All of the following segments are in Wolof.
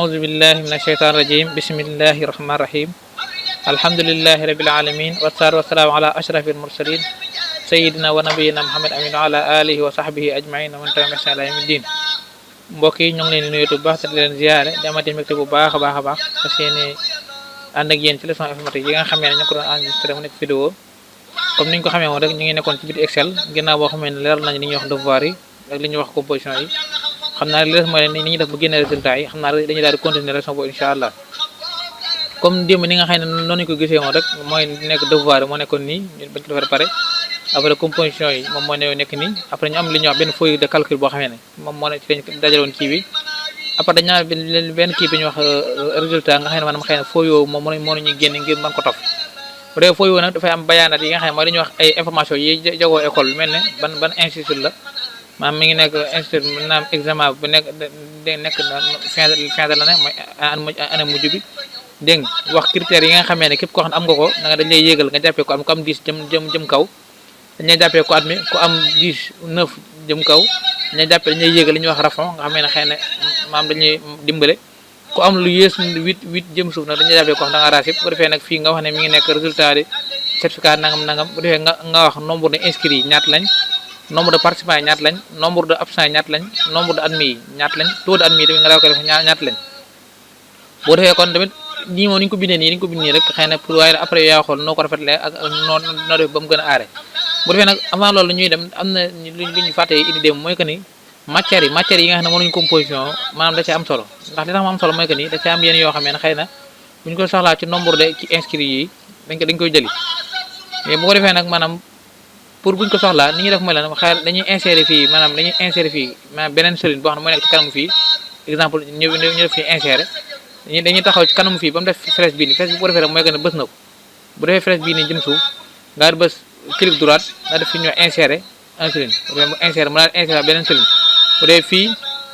أعوذ بالله من الشيطان الرجيم بسم الله الرحمن الرحيم الحمد لله رب العالمين والصلاة والسلام على أشرف المرسلين سيدنا ونبينا محمد amin wa ala alihi wa sahbihi ajmain wa man tabi'ahum bi ihsan ila yawmi din. Mbokk yi ñu ngi leen di nuyu bu baax te di leen ziyaare di amati mbégte bu baax a baax fas yéene ànd ak yéen ci leçon informatique yi nga xamee ne ñu ko doon enregistré mu nekk vidéo comme niñ ko xamee woon rek ñu ngi nekkoon ci biir Excel ginnaaw boo xamee ne leeral nañu li ñuy wax devoir yi ak li ñuy wax composition yi xam naa li des mooy ni ñuy def bu génne résultat yi xam naa dañuy daal di continuer leçon boobu incha allah comme démb ni nga xam ne noonu ñu ko gisee woon rek mooy nekk devoir yi moo nekkoon nii ñu bañ ko defar pare après composition yi moom moo nekk nii après ñu am li ñuy wax benn feuille de calcul boo xamee ne moom moo ne ci lañ dajaloon kii bi après dañ naa benn kii bi ñu wax résultat nga xam ne maanaam xëy na feuille yooyu moom moo ñuy génne ngir mën ko topp bu dee feuille yooyu nag dafay am bayaanaat yi nga xam ne mooy li ñuy wax ay information yi jagoo école mel ne ban institut la maanaam mi ngi nekk institut maanaam examen bu nekk fin de l'année mooy année mujj bi dégg nga wax critères yi nga xamee ne képp koo xam ne am nga ko da nga dañ lay yéegal nga jàppee ko am 10 jëm kaw dañ lay jàppee ko admis ku am 10 9 jëm kaw dañ lay jàppee dañ lay yéegal li ñuy wax rafon nga xamee ne xëy na maam dañuy dimbale ku am lu yées 8 jëm suuf nag dañ lay jàppee ko xam da nga raas yëpp bu defee nag fii nga wax ne mi ngi nekk résultat di certificat nangam bu defee nga wax nombre de inscrits yi ñaata lañ nombre de participants yi ñaata lañ nombre de absents yi ñaata lañ nombre de admis yi ñaata lañ taux de admis tamit nga daa ko def ñaata lañ boo defee kon tamit nii moom ni ñu ko bindee nii nii rek xëy na pour waaye après yaa xool noo ko rafetlee ak noo def ba mu gën a aare bu defee nag avant loolu ñuy dem am na lu ñu fàtte indi dem mooy que ni matières yi nga xam ne mënuñu composition maanaam da cee am solo ndax li tax mu am solo mooy que ni da cee am yenn yoo xam ne xëy na bu ñu ko soxlaa ci nombre de ci inscrits yi dañ koy jëli mais bu ko defee nag maanaam pour buñ ko soxlaa ni ñuy def mooy lan xëy dañuy insérer fii maanaam beneen cellule boo xam ne mooy nekk ci kanamu fii exemple ñu def fii insérer dañuy taxaw ci kanamu fii ba mu def flèche bii nii flèche bi bu ko defee rek mooy que ne bës na ko bu defee flèche bii nii jëm suuf nga bës clic droite nga def fi ñoo insérer un cellule bu defee mu insérer mu daal insérer beneen cellule bu dee fii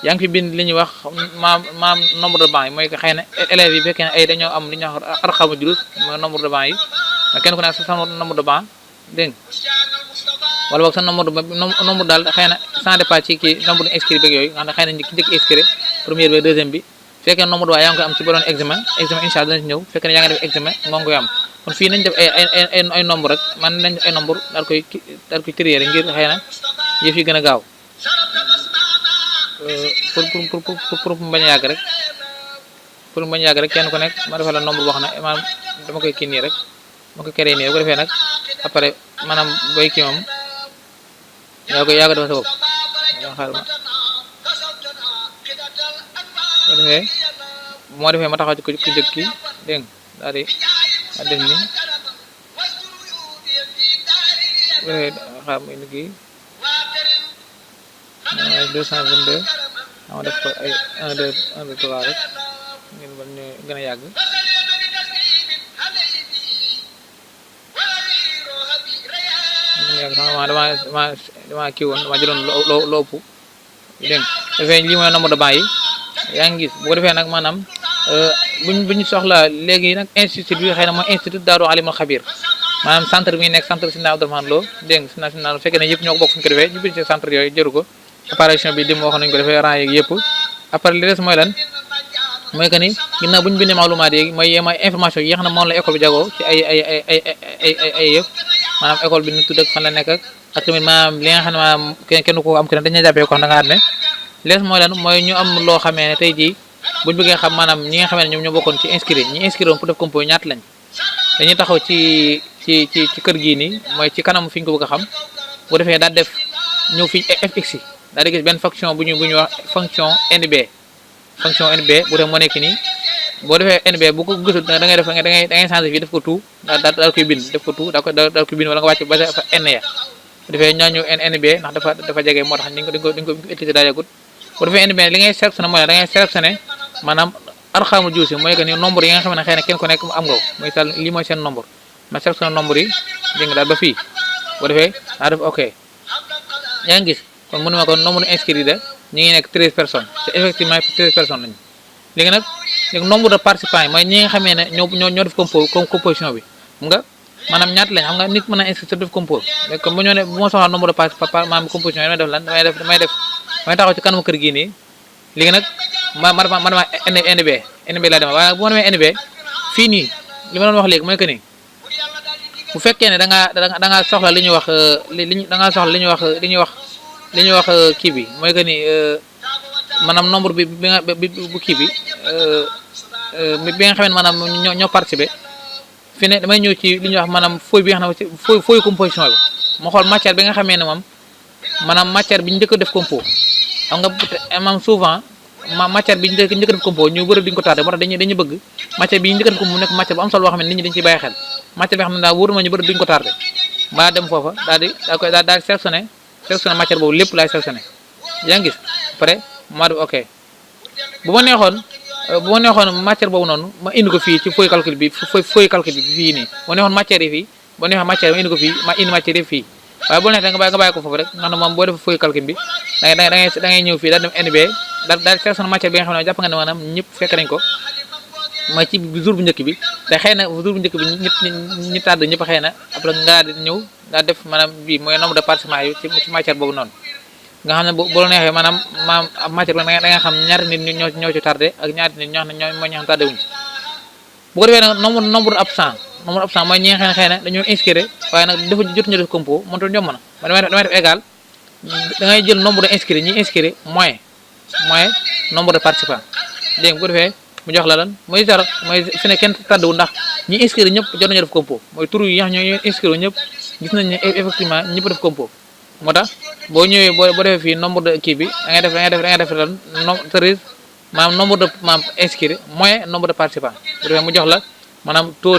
yaa ngi fi bind li ñuy wax maam nombre de bancs yi mooy que xëy na élèves yi fekkee ne ay dañoo am li ñuy wax arxamu julus mooy nombre de bancs yi kenn ku nekk sa nombre de bancs dégg nga wala boog sa nombre daal xëy na sans départ ci kii nombre de inscrit beeg yooyu nga xam ne xëy na ki njëkk inscrit première bi deuxième bi fekkee nombre waa yaa ngi koy am ci ba doon examen incha allah dana ci ñëw fekkee ne yaa ngi def examen moo ngi koy am kon fii nañ def ay nombre rek man nañ def ay nombre daal koy trier ngir xëy na yëf yi gën a gaaw pour mu bañ a yàgg rek kenn ku nekk ma defal la nombre boo xam ne maanaam dama koy kii nii rek ma ko créé nii bu ko defee nag après maanaam booy kii moom yaa ko defal sa bopp xaar ma moo defee ma taxaw ci ku jëkk kii dégg nga daal def nii xaar ma indi kii 222 ama def ko ay 1 2 3 rek ngeen ba ñu gën a yàgg dama kii woon dama jëloon loo ëpp dégg nga dafay lii mooy nombre de bancs yi yaa ngi gis bu ko defee nag maanaam buñ soxla léegi nag institut bi xëy na mooy institut Daaru Alimul Xabir maanaam centre bi nekk centre Sidna Abdourahmane Lo dégg nga Sidna Lo fekkee ne yëpp ñoo ko bokk suñu ko defee ñu bind ci centre yooyu jëru ko apparition bi dim wax nañu ko defee rang yeeg yëpp après li des mooy lan mooy que ni ginnaaw bu ñu bindee maalumaat yi mooy information yi nga xam ne moom la école bi jagoo ci ay yëpp maanaam école bi nu tudd ak fan la nekk ak tamit maanaam li nga xam ne maanaam kenn ko am kenn dañuy jàppee ko da nga xam ne lees mooy lan mooy ñu am loo xamee ne tey jii buñ bëggee xam maanaam ñi nga xamee ne ñoom ñoo bokkoon ci inscrire ñi inscrire woon pour def compo ñaata lañ dañuy taxaw ci kër gii nii mooy ci kanam fi ñu ko bëgg a xam bu defee daal def ñëw fi fx yi daal di gis benn fonction bu ñu wax fonction nb bu dee moo nekk nii boo defee nb bu ko gisul da ngay changer fii def ko tout daal koy bind def ko tout daal koy bind wala nga wàcc ba fa n ya bu defee ñoo ñëw nb ndax dafa jege moo tax dañ ko utiliser daa jagut bu defee nb li ngay sélectionné mooy da ngay sélectionné maanaam arxaamul juus yi mooy que ni nombre yi nga xam ne xëy na kenn ku nekk am nga ko mooy sal lii mooy seen nombre ma sélectionné nombre yi dégg nga daal ba fii bu defee daa def ok yaa ngi gis kon mënuma ko nombre inscrit de ñu ngi nekk 13 personnes te effectivement 13 personnes lañu léegi nag nombre de participants yi mooy ñi nga xamee ne ñoo def composition bi xam nga maanaam ñaata lañ xam nga nit mën a inscrire def compose mais comme bu ñoo ne bu ma soxla nombre de participants maanaam composition yi damay def damay taxaw ci kanamu kër gii nii léegi nag ma NB laa dem waaye bu ma demee NB fii nii li ma doon wax léegi mooy que ni bu fekkee ne da ngaa soxla li ñuy wax da ngaa soxla li ñuy wax kii bi mooy que ni maanaam nombre bi nga bu kii bi nga xam ne maanaam ñoo participé fi ne damay ñëw ci li ñuy wax maanaam feuille bi nga xam ne feuille composition bi ma xool matière bi nga xamee ne moom maanaam matière bi ñu njëkk a def compo xam nga maanaam souvent matière bi ñu njëkk a def compo ñu bëri duñ ko tardé moo tax dañuy bëgg matière bi ñu njëkk a def compo mu nekk matière bu am solo boo xam ne nit ñi dañ ciy bàyyi xel matière bi nga xam ne daal wóor na ñu bëri duñ ko tardé ba dem foofa daal di sélectionné matière boobu lépp laay sélectionné yaa ngi gis après ma def ok bu ma neexoon matière boobu noonu ma indi ko fii ci feuille calcul bi fii nii bu ma neexoon matière yi fii bu neexoon matière ma indi ko fii ma indi matière yi fii waaye bu neexee nga bàyyi ko foofu rek nga ne moom boo def feuille calcul bi da ngay ñëw fii daal dem NB daal sélectionné matière bi nga xam ne jàpp nga ne maanaam ñëpp fekk nañ ko ma ci jour bu njëkk bi te xëy na jour bu njëkk bi ñi tàdd ñëpp xëy na après nga di ñëw nga def maanaam bii mooy nombre de participants yi ci matière boobu noonu nga xam ne bu la neexee maanaam matière bi da nga xam ñaari nit ñoo ci tardé ak ñaari nit ñoo xam tardé wuñ ci bu ko defee nag nombre absent mooy ñi nga xam ne dañoo inscrire waaye nag jot ñu def compo mënut yomb na damay def égal da ngay jël nombre de inscrits ñi inscrire moins nombre de participants dégg nga bu ko defee mu jox la lan mooy zéro mooy fi ne kenn tàdduwul ndax ñi inscrire ñëpp jot nañu def compo mooy tur yi nga xam ñoo inscrire ñëpp gis nañ ne effectivement ñëpp def compo moo tax boo ñëwee boo defee fii nombre de kii bi da ngay def lan maanaam nombre de inscrits moins nombre de participants bu defee mu jox la maanaam taux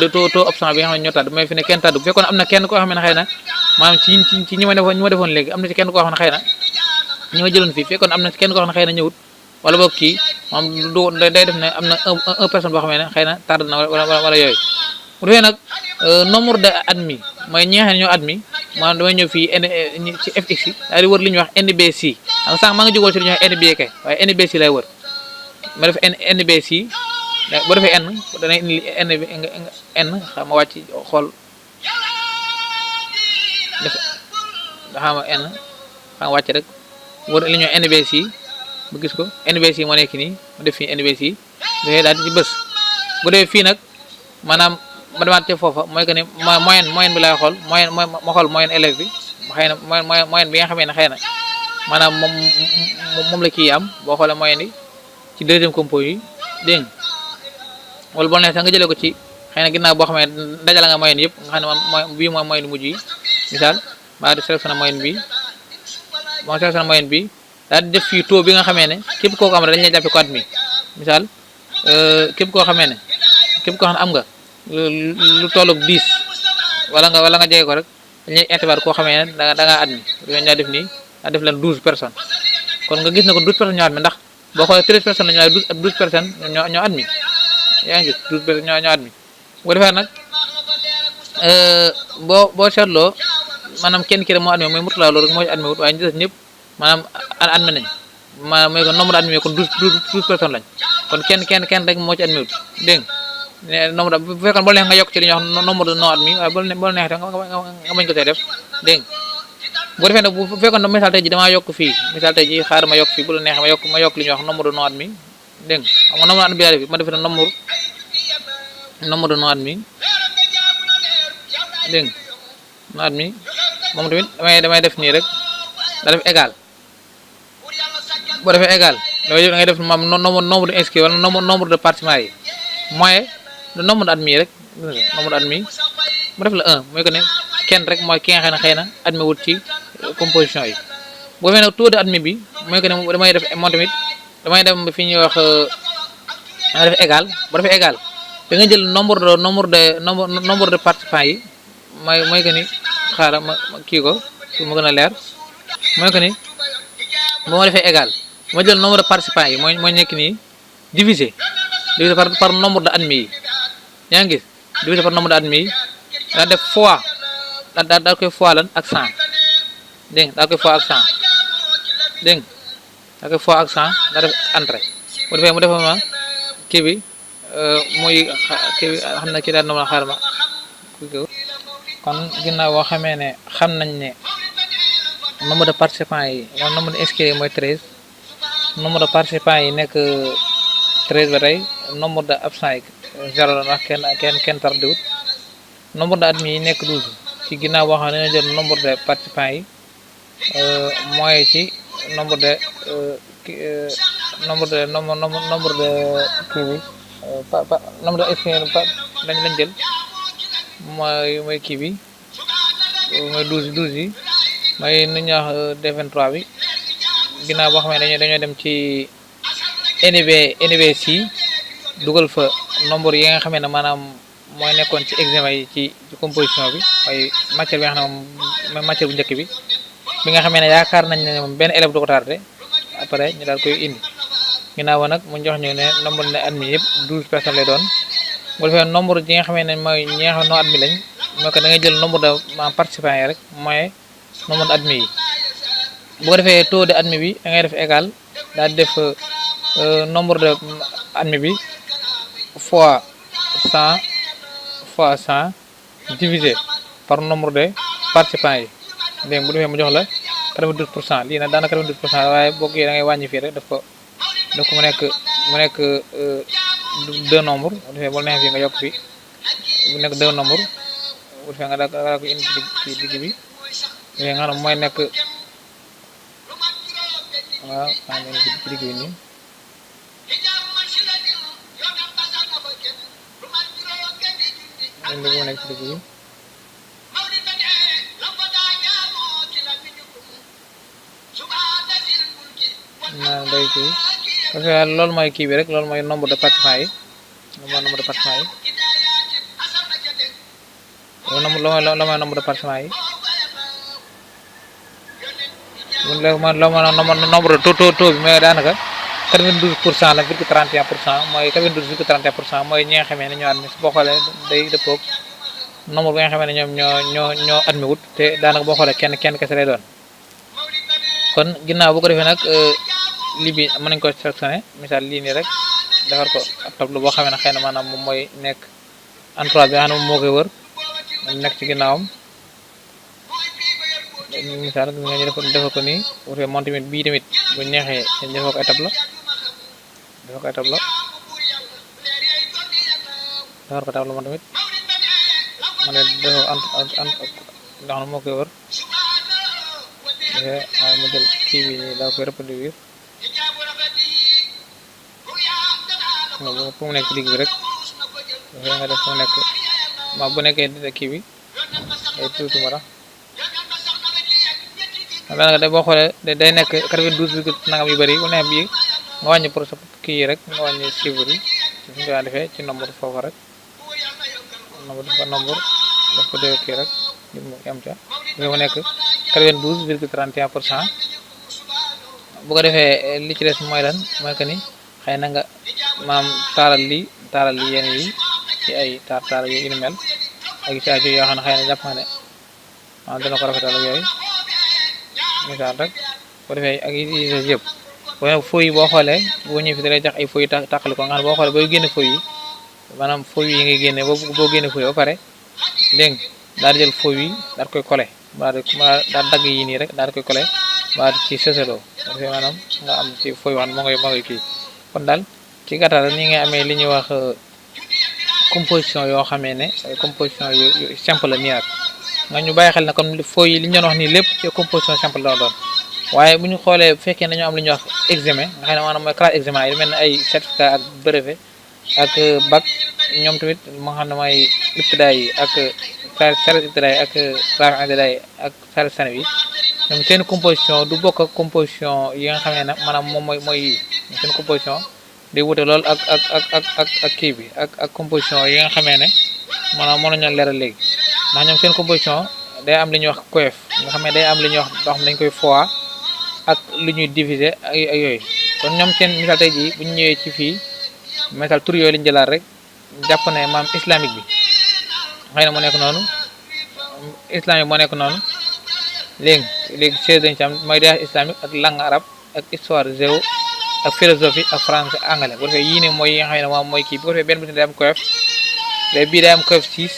absent bi nga xam ne ñoo tàdd mooy fi ne kenn tàddu bu fekkoon am na kenn koo xam ne xëy na maanaam ci ñi ma defoon léegi am na ci kenn koo xam ne xëy na ñi ma jëloon fii fekkoon am na ci kenn koo xam ne xëy na ñëwut wala boog kii moom day def ne am na un personne boo xam ne xëy na tardé na wala yooyu bu defee nag nombre de admis mooy ñi nga xam ne ñoo admis maanaam damay ñëw fii ci FX yi daal di wër li ñuy wax NBC xam nga sànq maa ngi jógoo ci li ñuy wax NBK waaye NBC lay wër ma def NBC boo defee N danay indi N xam ma wàcc xool def xam N xam wàcc rek wër li ñuy wax NBC ba gis ko NBC moo nekk nii ma def fii NBC dafay daal di ci bës bu defee fii nag maanaam ma demaat ci foofa mooy que ne moyenne bi laay xool ma xool moyenne élève bi xëy na moyenne bi nga xamee ne xëy na maanaam moom la kii am boo xoolee moyenne yi ci deuxième compo yi dégg nga wala boo nee sax nga jëlee ko ci xëy na ginnaaw boo xamee dajala nga moyenne yëpp nga xam ne moom bii mooy moyenne mujj yi misaal maa di sélectionné moyenne bi daal di def fii taux bi nga xamee ne képp koo xam ne dañu lay jàppee ko admis misaal képp koo xam ne am nga lu tolloog 10 wala nga jege ko rek dañuy itibaar koo xamee ne da ngaa admis ñoo def nii daa def leen 12 personnes kon nga gis na ko 12 personnes ñoo admis ndax boo xoolee 13 personnes la ñu waaye 12 personnes ñoo admis yaa ngi gis 12 personnes ñoo admis bu ko defee nag boo seetloo maanaam kenn ki rek moo admis mooy Mourtala loolu rek moo ci admis wut waaye ñu des ñëpp maanaam admis nañ maanaam mooy ko nombre de admis kon 12 personnes lañ kon kenn rek moo ci admis wut dégg nga nombre bu fekkoon boo neex nga yokk ci li ñuy wax nombre de non admis waaye boo neex nga bañ ko see def dégg nga bu defee nag bu fekkoon ne misaal tey ji damaa yokk fii misaal tey ji xaar ma yokk fii bu la neexee ma yokk li ñuy wax nombre de non admis dégg nga xam nga nombre de admis bi ma def na nombre de non admis dégg nga non admis moom tamit damay def nii rek da def égal boo defee égal da ngay def maam nombre de inscrits wala nombre de participants yi moins le nombre de admis rek nombre de admis mu def la 1 mooy que ne kenn rek mooy ki nga xam ne xëy na admis wut ci composition yi boo defee nag taux de admis bi mooy que ne damay def moom tamit damay dem fi ñuy wax da def égal boo defee égal da nga jël nombre de participants yi mooy que ni xaaral ma kii ko pour mu gën a leer mooy que ni boo ma defee égal ma jël nombre de participants yi mooy nekk nii divisé par nombre de admis yi yaa ngi gis divisé par nombre de admis yi daa def fois daal koy fois lan ak 100 dégg nga daal koy fois ak 100 dégg nga daal koy fois ak 100 daa def entrée bu defee mu defal ma kii bi muy kii bi xam na kii daal na xaar ma kon ginnaaw boo xamee ne xam nañ ne nombre de participants yi wala nombre de inscrits yi mooy 13 nombre de participants yi nekk 13 ba tey nombre de absent yi 0 la ndax kenn tardé wut nombre de admis yi nekk 12 ci ginnaaw boo xam ne dañoo jël nombre de participants yi mooy ci nombre de nombre de kii bi nombre de inscrits lañ jël mooy kii bi mooy 12 yi mooy nu ñuy wax D23 bi ginnaaw boo xam ne dañoo dem ci NBC dugal fa nombre yi nga xamee ne maanaam mooy nekkoon ci examen yi ci composition bi mooy matière bi nga xam ne moom matière bu njëkk bi nga xamee ne yaakaar nañ ne moom benn élève du ko tardé après ñu daal koy indi ginnaaw ba nag mu jox ñu ne nombre ne admis yëpp 12 personnes lay doon bu defee nombre yi nga xamee ne mooy ñi nga xam ne noo admis lañ mooy que da ngay jël nombre de participants yi rek mooy nombre de admis yi bu ko defee taux de admis bi da ngay def égal daal def nombre de admis bi fois 100 divisé par nombre de participants yi dégg bu defee mu jox la 92% lii nag daanaka 92% waaye boo ko da ngay wàññi fii rek daf ko mu nekk 2 nombre bu defee boo neexee fii nga yokk fii bu nekk 2 nombre bu defee nga daa ko indi ci digg bi nga xam ne mooy nekk waaw xam nga ci digg bi nii indi bu nekk ci digg bi naa day kii parce que loolu mooy kii bi rek loolu mooy nombre de participants yi nombre de participants yi loolu mooy nombre de participants yi nombre de taux bi mooy daanaka 92% la 31% mooy 92,31% mooy ñi nga xamee ne ñoo admis boo xoolee day dëppoog nombre bi nga xamee ne ñoom ñoo admis wut te daanaka boo xoolee kenn kese lay doon kon ginnaaw bu ko defee nag lii bi mën nañu ko sélectionné misaal lii nii rek defar ko ab tableau boo xamee ne xëy na maanaam moom mooy nekk entourage bi nga xam ne moom moo koy wër nekk ci ginnaawam misaal nga ñu defal ko nii bu fekkee moom tamit bii tamit bu neexee ñu defal ko ay tableau moom tamit ma ne defal nga xam ne moo koy wër waaye ma jël kii bi nii daa koy reproduire fu mu nekk digg bi rek dafay nga def fu mu nekk bu nekkee kii bi ay tuuti ma tax daanaka de boo xoolee day nekk 92 nangam yu bëri bu neex bii nga wàññi pour sa kii yi rek nga wàññi chiffre yi ci fi nga defee ci nombre foofu rek nombre daf ko dee kii rek ngir mu am ca mu nekk 92,31%. bu ko defee li ci des mooy lan mooy que ni xëy na nga maam taaral lii yenn yi ci ay taaral yu ni mel ak ci aju yoo xam ne xëy na jàpp nga ne maanaam dana ko rafetal ak yooyu misaal rek bu defee ak yi yëpp boo feuille yi boo xoolee boo ñëwee fi da lay jox ay feuille yi tàqali ko nga xam ne boo xoolee booy génne feuille yi maanaam feuille yi ngay génne boo génne feuille ba pare dégg nga daal di jël feuille yi daal koy collé daal dagg yi nii rek daal koy collé waa ci sësaloo dafay maanaam nga am ci feuille wax moo ngay kii kon daal ci gàttal ni ngay amee li ñuy wax composition yoo xamee ne composition yu simple la nii nag nga ñu bàyyi xel ne comme feuille yi li ñu doon wax nii lépp ci composition simple la doon waaye bu ñu xoolee bu fekkee dañoo am li ñuy wax examen nga xam ne maanaam mooy classe examen yi mel ne ay certificat ak brevet ak bac ñoom tamit moo xam ne mooy ibtidaay yi ak saret ibtidaay ak rafi ibtidaay ak saret sane bi ñoom seen composition du bokk ak composition yi nga xamee ne maanaam moom mooy yi seen composition day wute lool ak kii bi ak composition yi nga xamee ne maanaam mën nañoo leeral léegi ndax ñoom seen composition day am li ñuy wax coef nga xam ne day am li ñuy wax loo xam ne dañ koy fois ak lu ñuy diviser ak yooyu kon ñoom seen misaal tey jii bu ñu ñëwee ci fii misaal tur yooyu lañu jëlaat rek jàpp ne maam islamique bi xëy na moo nekk noonu islamique moo nekk noonu léegi chaise dañu ci am mooy débat islamique ak langue arabe ak histoire géo ak philosophie ak français anglais bu defee yii ne mooy yi nga xam ne moom mooy kii bu ko defee benn bu ne day am coef léegi bii day am coef 6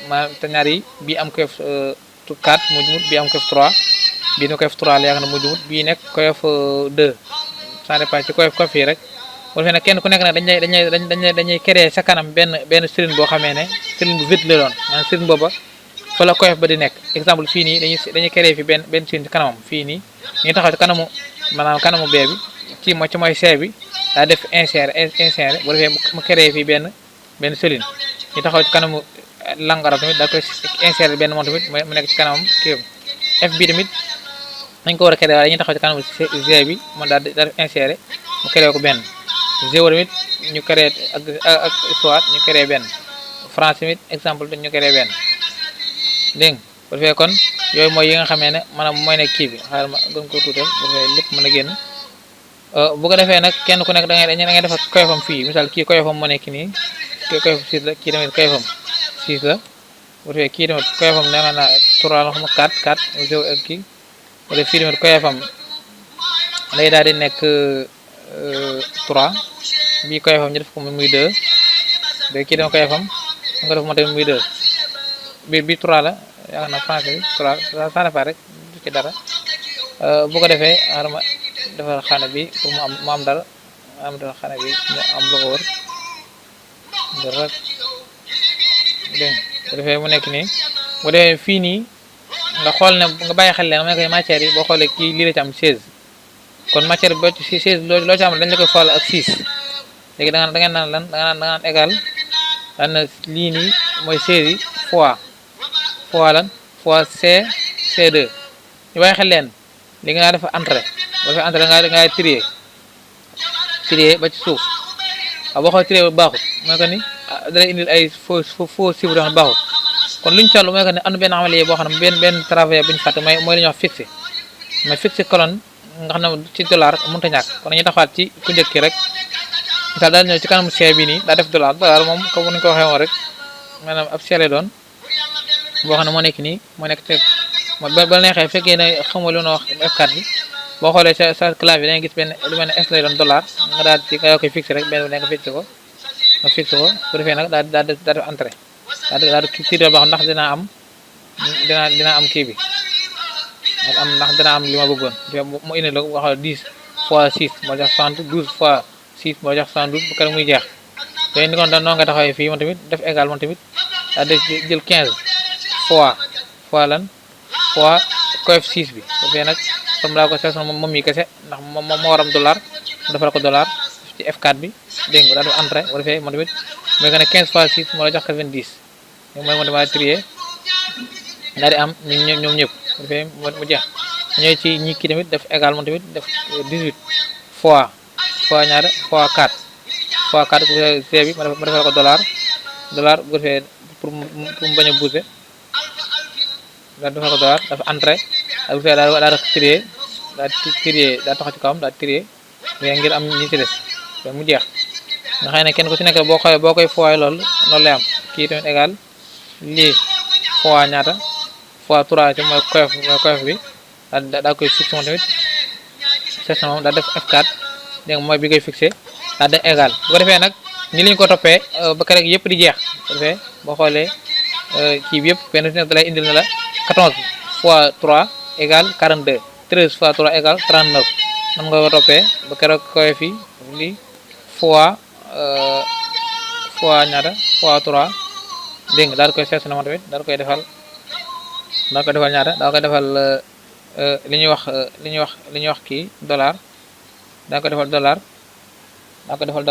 maanaam te ñaar yi bii am coef 4 mu jumut bii am coef 3 bii ne coef 3 la yaakaar na mu jumut bii nekk coef 2 ça dépend ci coef yi rek bu defee nag kenn ku nekk nag dañuy créer sa kanam benn sëriñ boo xamee ne sëriñ bu vide la doon maanaam sëriñ booba fa la koyof ba di nekk exemple fii nii dañuy créer fi benn sëriñ ci kanamam fii nii ñu taxaw ci kanamu maanaam kanamu bee bi ci mooy see bi daa def inséré bu defee mu créer fii benn sëriñ ñu taxaw ci kanamu langaram tamit daa koy inséré benn moom tamit mu nekk ci kanamam kii f bi tamit dañ ko war a créer waaye dañuy taxaw ci kanamu g bi moom daa def inséré mu créer ko benn zéro tamit ñu créer ak soit ñu créer benn France tamit exemple ñu créer benn dégg nga bu defee kon yooyu mooy yi nga xamee ne maanaam mooy nekk kii bi xaaral ma gën ko tuutal bu defee lépp mën a génn bu ko defee nag kenn ku nekk da ngay defar koyofam fii misaal kii koyofam moo nekk nii kii koyofam 6 la kii tamit koyofam 6 la bu defee kii tamit koyofam nee naa 3 la xama 4 0 ak kii bu defee fii tamit koyofam lay daal di nekk 3 bii koyofam ñu def ko muy 2 de kii tamit koyofam nga def moo tamit muy 2 bi 3 la yaakaar naa français bi 3 ça dépend rek du ci dara bu ko defee xarama defar xane bi pour mu am dara defar xane bi mu am lu ko wër dara dégg bu defee mu nekk nii bu defee fii nii nga xool ne nga bàyyi xel leen nga matière yi boo xoolee kii lii la ci am 16 kon matière bi boo ci 16 loo ci am dañ la koy xool ak 6 léegi da ngeen naan lan da nga naan égal daan na lii nii mooy 16 yi fois lan fois C2 ñu bàyyi xel leen léegi nga def entrée boo defee entrée nga trier ba ci suuf waaw boo xoolee trier bu baaxut mooy que ni dalay indil ay faux chiffre yoo xam ne baaxut kon luñ toll mooy que ne am na benn amaliye boo xam ne benn travail bu ñu fàtte mooy li ñuy wax fixé mais fixé colonne nga xam ne ci dollar mënut a ñàkk kon dañuy taxawaat ci ku njëkk ki rek misaal daal ñëw ci kanam C bi nii daa def dollar moom comme ni ñu ko waxee woon rek maanaam ab C lay doon boo xam ne moo nekk nii moo nekk te ba neexee fekkee ne xamoo lu ñu wax F4 bi boo xoolee sa clavier da ngay gis benn lu mel ne S lay doon dollar nga daal ci nga koy fixé rek benn bu nekk nga fixé ko bu defee nag daal def entrée daal di kii boo xam ndax dina am kii bi ndax dina am li ma bëggoon mu indi la boo xam 10 fois 6 moo jox 60 12 fois 6 moo jox 112 bu kër muy jeex te ni kon da noonu nga taxawee fii moom tamit def égal moom tamit daal di jël 15 fois lan fois coef 6 bi bu defee nag comme daa ko seet moom yi kese ndax moom moo waram dollar mu defal ko dollar ci F4 bi dégg nga daal di entrée bu defee moom tamit mooy que ne 15 fois 6 moo la jox 90 mooy moo dama trier daal di am ñoom ñëpp bu defee mu jeex ñëw ci ñi kii tamit def égal moom tamit def 18 fois ñaata fois 4 C bi ma defal ko dollar bu defee pour mu bañ a bouger daal defal ko dollar dafa entrée ak daal trier daal taxaw ci kawam daal trier ngir am ñi ci des mu jeex nga xam ne kenn ku ci nekk boo koy fois loolu lay am kii tamit égal lii fois ñaata fois 3 ci mooy coef bi daal koy fixé moom tamit section moom daal def F4 dégg nga mooy bi koy fixé daal def égal bu ko defee nag ni lañu ko toppee ba kare yëpp di jeex bu defee boo xoolee kii bi yëpp benn ci nekk da lay indil na la 14 fois 3 égale 42 13 fois 3 égale 39 nan nga ko toppee ba keroog coef yi lii fois ñaata fois 3 dégg nga daal koy seet na moom tamit daal koy defal ñaata daal koy defal li ñuy wax kii dollar daal koy defal dollar daa ko defal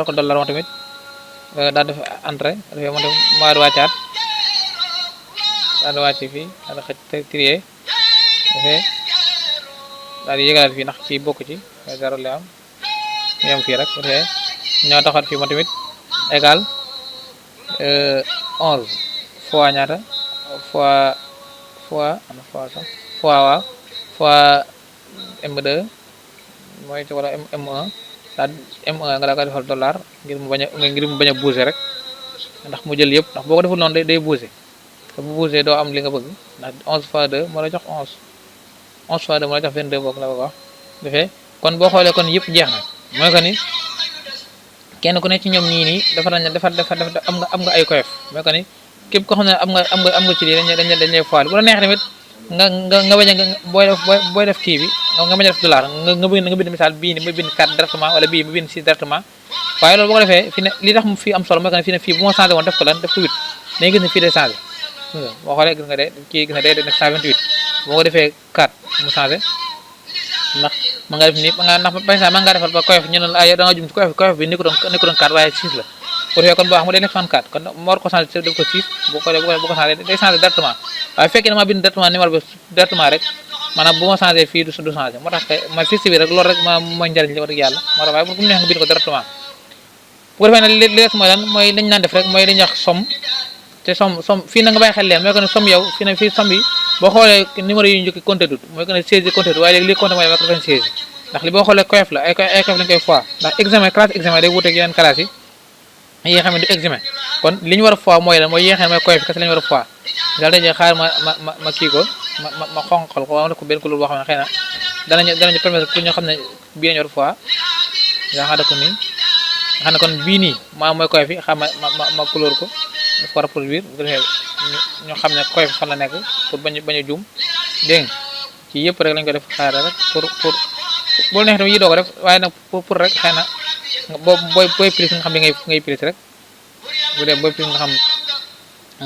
ko dollar moom tamit daal def entrée dafay moom tamit mu war wàccaat daal di wàcc fii daal di xëcc trier dafay daal di yëgalaat fii ndax kii bokk ci zéro la am ñu am fii rek bu defee ñoo taxaat fii moom tamit égal 11 fois ñaata fois M2 mooy ci wala M1 daal M1 nga daa ko defal dollar ngir mu bañ a bouger rek ndax mu jël yëpp ndax boo ko deful noonu day bouger te bu bouger doo am li nga bëgg ndax 11 fois 2 moo la jox 11 fois 2 moo la jox 22 boog la bëgg wax defee kon boo xoolee kon yëpp jeex na mooy que ni kenn ku ne ci ñoom ñii nii am nga ay coef mooy que ni képp koo xam ne am nga ci lii dañ lay foil bu la neex tamit nga bañ a booy def kii bi nga bañ a def dollar nga bind misaal bii ni ma bind 4 directement wala bii ma bind 6 directement waaye loolu boo ko defee fi ne li tax mu fii am solo mooy que ne fii ne fii bu ma changé woon def ko lan def ko 8 dañuy gis ne fii day changé boo xoolee gis nga de kii gis nga day nekk 128 boo ko defee 4 mu changé ndax ma nga def nii ndax par exemple ma nga defal ba koyof ñu ne la ay da nga jum ci koyof bi ni ko doon 4 waaye 6 la bu defee kon boo xam ne day nekk 64 kon ma war ko changé def ko 6 bu ko changé day changé directement waaye fekkee ne ma bind directement numéro bi directement rek maanaam bu ma changé fii du changé moo tax ma fixe bi rek loolu rek ma mooy njariñ li wax dëgg yàlla moo tax waaye bu mu neex nga bind ko directement bu ko defee ne li des mooy lan mooy lañ naan def rek mooy dañuy wax somme te somme fii na nga bàyyi xel leen mooy que ne somme yow fii ne fii somme yi boo xoolee numéro yi ñu njëkk compté dut mooy que ne 16 yi compté dut waaye léegi li compté mooy 96 ndax li boo xoolee coef la ay coef lañ koy fois ndax examen classe examen day wuuteeg yeneen classe yi nga xam ne du examen kon li ñu war a fois mooy lan mooy yi nga xam ne mooy coef kese la ñu war a fois daal dañuy xaar ma kii ko ma xonqal ko wala ko benn couleur boo xam ne xëy na danañu permettre pour ñu xam ne bii lañu war a fois yaa xam ne ko nii nga xam ne kon bii nii mooy coef yi xam ma couleur ko daf ko reproduire bu defee ñu xam ne coef fan la nekk pour bañ a juum dégg nga ci yëpp rek lañ ko def xaar rek pour boo neexee tamit yi doo ko def waaye nag pour rek xëy na booy prise nga xam li ngay prise rek bu dee booy prise nga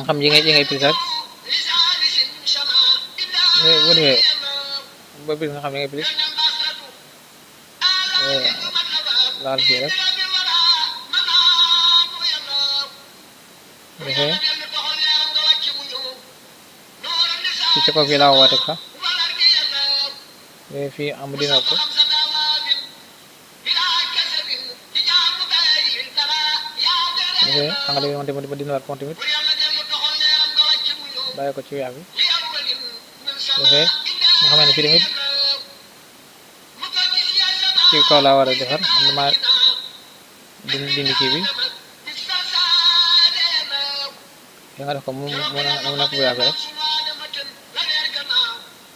xam yi ngay prise rek bu defee booy prise nga xam yi ngay prise laal fii rek bu defee fii ci kaw fii laa woote sax fii am dina ko angale bi moom ma dina war compte tamit bàyyi ko ci weex bi defee nga xam ne fii tamit ci kaw laa war a defar man dama dindi kii bi nga def ko mu nekk bu yàgg rek